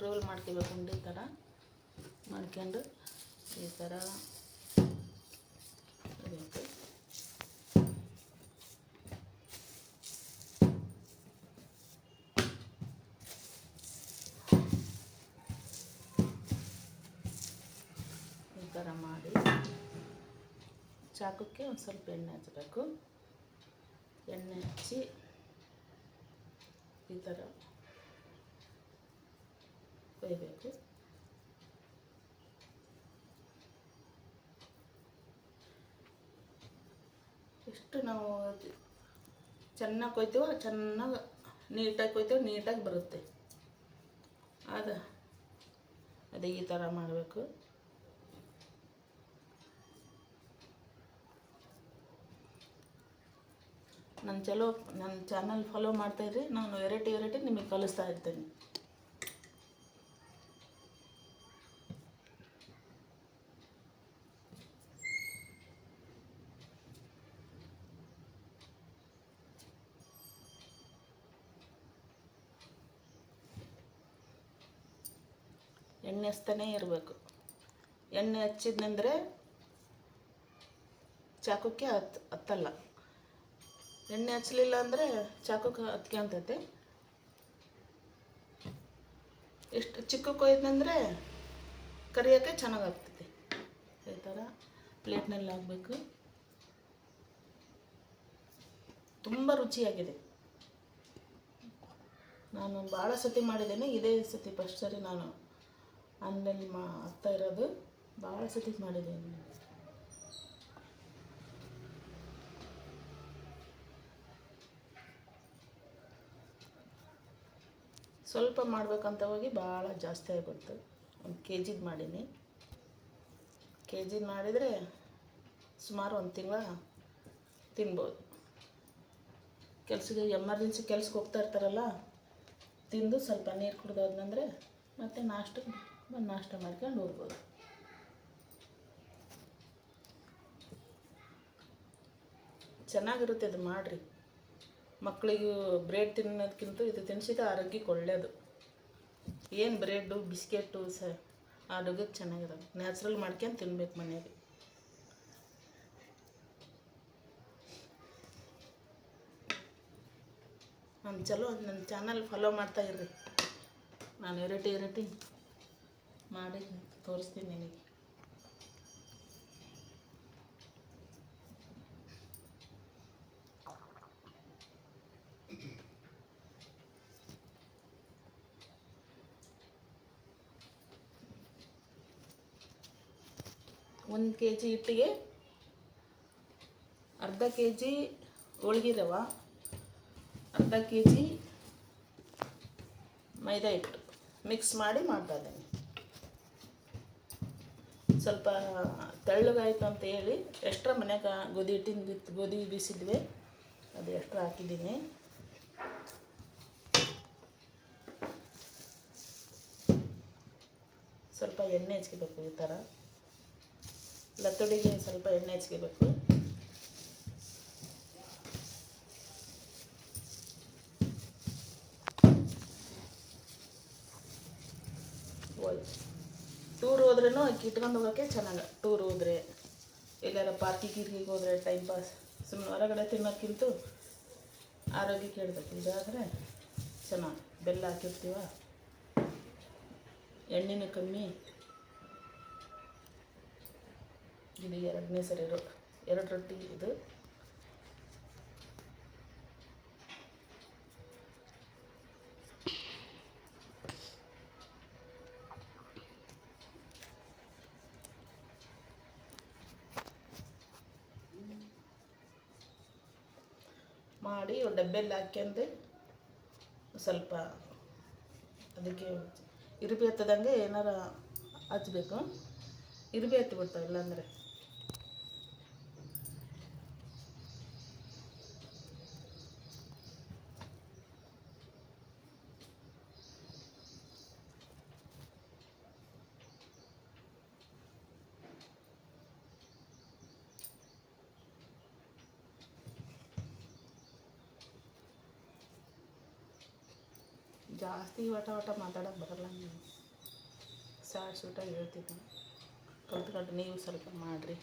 Roll ಮಾಡ್ಕೋಬೇಕು. ಉಂಡೆ ಥರ ಮಾಡ್ಕೊಂಡು ಈ ಥರ ಇರಬೇಕು. ಈ ಥರ ಮಾಡಿ ಚಾಕುಕ್ಕೆ ಒಂದು ಸ್ವಲ್ಪ ಎಣ್ಣೆ ಹಚ್ಚಬೇಕು. ಎಣ್ಣೆ ಹಚ್ಚಿ ಈ ಥರ ಕೊಯ್ಬೇಕು. ಎಷ್ಟು ನಾವು ಚೆನ್ನಾಗಿ ಕೊಯ್ತೀವೋ ಚೆನ್ನಾಗಿ ನೀಟಾಗಿ ಕೊಯ್ತೀವೋ ನೀಟಾಗಿ ಬರುತ್ತೆ. ಅದೇ ಈ ಥರ ಮಾಡಬೇಕು. ನನ್ನ ಚಾನಲ್ ಫಾಲೋ ಮಾಡ್ತಾಯಿದ್ರಿ. ನಾನು ವೆರೈಟಿ ನಿಮಗೆ ಕಲಿಸ್ತಾ ಇರ್ತೀನಿ. ಎಣ್ಣೆ ಹಚ್ತಾನೇ ಇರಬೇಕು. ಎಣ್ಣೆ ಹಚ್ಚಿದ್ನಂದರೆ ಚಾಕುಕ್ಕೆ ಹತ್ತಲ್ಲ. ಎಣ್ಣೆ ಹಚ್ಚಲಿಲ್ಲ ಅಂದರೆ ಚಾಕುಕ್ಕೆ ಹತ್ಕೊಂತೈತೆ. ಎಷ್ಟು ಚಿಕ್ಕ ಕೊಯ್ದಂದರೆ ಕರಿಯೋಕ್ಕೆ ಚೆನ್ನಾಗಾಗ್ತೈತೆ. ಈ ಥರ ಪ್ಲೇಟ್ನಲ್ಲಿ ಹಾಕಬೇಕು. ತುಂಬ ರುಚಿಯಾಗಿದೆ. ನಾನು ಭಾಳ ಸತಿ ಮಾಡಿದ್ದೇನೆ. ಇದೇ ಸತಿ ಫಸ್ಟ್ ಸರಿ ನಾನು ಆನ್ಲೈನ್ ಆಗ್ತಾ ಇರೋದು. ಭಾಳ ಸತಿ ಮಾಡಿದ್ದೇನೆ. ಸ್ವಲ್ಪ ಮಾಡಬೇಕಂತ ಹೋಗಿ ಭಾಳ ಜಾಸ್ತಿ ಆಗಿಬಿಡ್ತು. 1 kg ಮಾಡೀನಿ. kg ಮಾಡಿದರೆ ಸುಮಾರು 1 ತಿಂಗಳ ತಿನ್ಬೋದು. ಎಮರ್ಜೆನ್ಸಿ ಕೆಲ್ಸಕ್ಕೆ ಹೋಗ್ತಾ ಇರ್ತಾರಲ್ಲ, ತಿಂದು ಸ್ವಲ್ಪ ನೀರು ಕುಡ್ದೋದ್ನಂದರೆ ಮತ್ತೆ ನಾಷ್ಟ ಮಾಡ್ಕೊಂಡು ಹೋಗ್ಬೋದು. ಚೆನ್ನಾಗಿರುತ್ತೆ. ಇದು ಮಾಡಿರಿ. ಮಕ್ಕಳಿಗೂ ಬ್ರೆಡ್ ತಿನ್ನೋದಕ್ಕಿಂತ ಇದು ತಿನ್ನಿಸಿದ ಆರೋಗ್ಯಕ್ಕೆ ಒಳ್ಳೆಯದು. ಏನು ಬ್ರೆಡ್ಡು ಬಿಸ್ಕೆಟು ಆರೋಗ್ಯಕ್ಕೆ ಚೆನ್ನಾಗಿರೋದು. ನ್ಯಾಚುರಲ್ ಮಾಡ್ಕೊಂಡು ತಿನ್ಬೇಕು ಮನೆಯಾಗೆ. ನನ್ನ ಚಾನಲ್ ಫಾಲೋ ಮಾಡ್ತಾ ಇರ್ರಿ. ನಾನು ವೆರೈಟಿ ಮಾಡಿ ತೋರಿಸ್ತೀನಿ ನಿಮಗೆ. ಒಂದು kg ಹಿಟ್ಟಿಗೆ ಅರ್ಧ kg ಹೋಳಿಗೆ ರವೆ, ಅರ್ಧ kg ಮೈದಾ ಹಿಟ್ಟು ಮಿಕ್ಸ್ ಮಾಡಿ ಮಾಡ್ತಾ ಇದ್ದೀನಿ. ಸ್ವಲ್ಪ ತೆಳ್ಳಗಾಯ್ತು ಅಂತ ಹೇಳಿ ಎಕ್ಸ್ಟ್ರಾ ಮನ್ಯಾಗ ಗೋಧಿ ಬೀಸಿದ್ವಿ, ಅದು ಎಕ್ಸ್ಟ್ರಾ ಹಾಕಿದ್ದೀನಿ. ಸ್ವಲ್ಪ ಎಣ್ಣೆ ಹಚ್ಕೋಬೇಕು. ಈ ಥರ ಲತ್ತುಡಿಗೆ ಸ್ವಲ್ಪ ಎಣ್ಣೆ ಹಚ್ಕೋಬೇಕು. ಟೂರ್ ಹೋದ್ರೂ ಇಟ್ಕೊಂಡು ಹೋಗೋಕ್ಕೆ ಚೆನ್ನಾಗಿ. ಟೂರ್ ಹೋದರೆ ಎಲ್ಲಾರ ಪಾರ್ಕಿಗೆ ಹೋದರೆ ಟೈಮ್ ಪಾಸ್. ಸುಮ್ಮನೆ ಹೊರಗಡೆ ತಿನ್ನೋಕ್ಕಿಂತ ಆರೋಗ್ಯಕ್ಕೆ ಹೇಳ್ಬೇಕು. ಇದಾದರೆ ಚೆನ್ನಾಗಿ ಬೆಲ್ಲ ಹಾಕಿರ್ತೀವ, ಎಣ್ಣೆನೂ ಕಮ್ಮಿ. ಇದು 2ನೇ ಸರಿ 2 ರೊಟ್ಟಿ ಇದು. ಮಾಡಿ ಡಬ್ಬೆಲ್ಲಿ ಹಾಕ್ಯಂದು ಸ್ವಲ್ಪ ಅದಕ್ಕೆ ಇರುಬಿ ಹತ್ತದಂಗೆ ಏನಾರ ಹಚ್ಬೇಕು. ಇರುಬಿ ಹತ್ತಿಬಿಡ್ತಾವೆ ಇಲ್ಲಾಂದರೆ. ಜಾಸ್ತಿ ವಟ ವಟ ಮಾತಾಡೋಕ್ಕೆ ಬರಲ್ಲ ನೀವು. ಶಾರ್ಟ್ ಶೂಟಾಗಿ ಹೇಳ್ತೀನಿ, ಕಲ್ತ್ಕೊಂಡು ನೀವು ಸ್ವಲ್ಪ ಮಾಡಿರಿ.